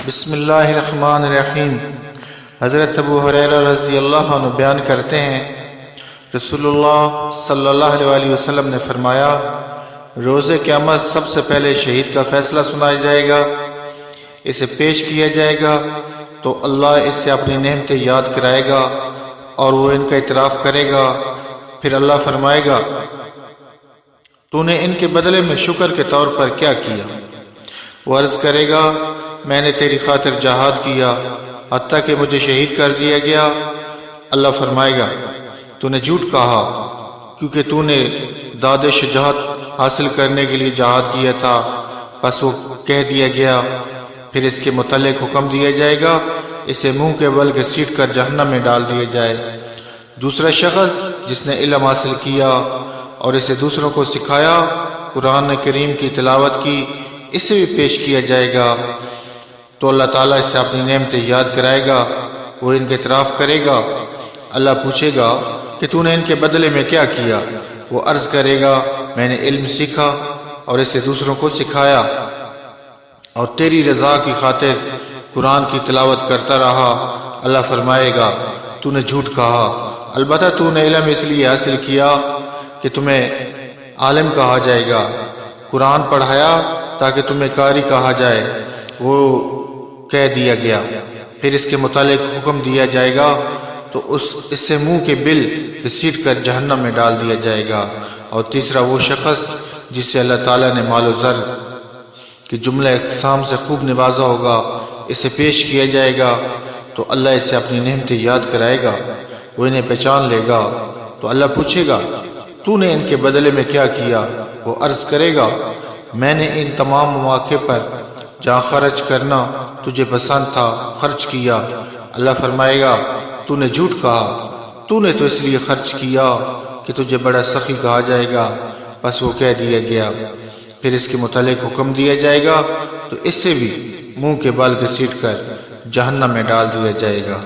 بسم اللہ الرحمن الرحیم۔ حضرت ابو ہریرہ رضی اللہ عنہ بیان کرتے ہیں، رسول اللہ صلی اللہ علیہ وسلم نے فرمایا، روز قیامت سب سے پہلے شہید کا فیصلہ سنایا جائے گا، اسے پیش کیا جائے گا تو اللہ اس سے اپنی نعمتیں یاد کرائے گا اور وہ ان کا اعتراف کرے گا۔ پھر اللہ فرمائے گا، تو نے ان کے بدلے میں شکر کے طور پر کیا کیا؟ وہ عرض کرے گا، میں نے تیری خاطر جہاد کیا حتیٰ کہ مجھے شہید کر دیا گیا۔ اللہ فرمائے گا، تو نے جھوٹ کہا کیونکہ تو نے داد شجاعت حاصل کرنے کے لیے جہاد کیا تھا، پس وہ کہہ دیا گیا۔ پھر اس کے متعلق حکم دیا جائے گا، اسے منہ کے بل گھسیٹ کر جہنم میں ڈال دیا جائے۔ دوسرا شخص جس نے علم حاصل کیا اور اسے دوسروں کو سکھایا، قرآن کریم کی تلاوت کی، اسے بھی پیش کیا جائے گا تو اللہ تعالیٰ اسے اپنی نعمتیں یاد کرائے گا، وہ ان کا اعتراف کرے گا۔ اللہ پوچھے گا کہ تو نے ان کے بدلے میں کیا کیا؟ وہ عرض کرے گا، میں نے علم سیکھا اور اسے دوسروں کو سکھایا اور تیری رضا کی خاطر قرآن کی تلاوت کرتا رہا۔ اللہ فرمائے گا، تو نے جھوٹ کہا، البتہ تو نے علم اس لیے حاصل کیا کہ تمہیں عالم کہا جائے گا، قرآن پڑھایا تاکہ تمہیں قاری کہا جائے، وہ کہہ دیا گیا۔ پھر اس کے متعلق حکم دیا جائے گا تو اس سے منہ کے بل گھسیٹ کر جہنم میں ڈال دیا جائے گا۔ اور تیسرا وہ شخص جسے اللہ تعالیٰ نے مال و زر کی جملہ اقسام سے خوب نوازا ہوگا، اسے پیش کیا جائے گا تو اللہ اسے اپنی نعمتیں یاد کرائے گا، وہ انہیں پہچان لے گا۔ تو اللہ پوچھے گا، تو نے ان کے بدلے میں کیا کیا؟ وہ عرض کرے گا، میں نے ان تمام مواقع پر جہاں خرچ کرنا تجھے پسند تھا خرچ کیا۔ اللہ فرمائے گا، تو نے جھوٹ کہا، تو نے تو اس لیے خرچ کیا کہ تجھے بڑا سخی کہا جائے گا، بس وہ کہہ دیا گیا۔ پھر اس کے متعلق حکم دیا جائے گا تو اس سے بھی منہ کے بال گھسیٹ کر جہنم میں ڈال دیا جائے گا۔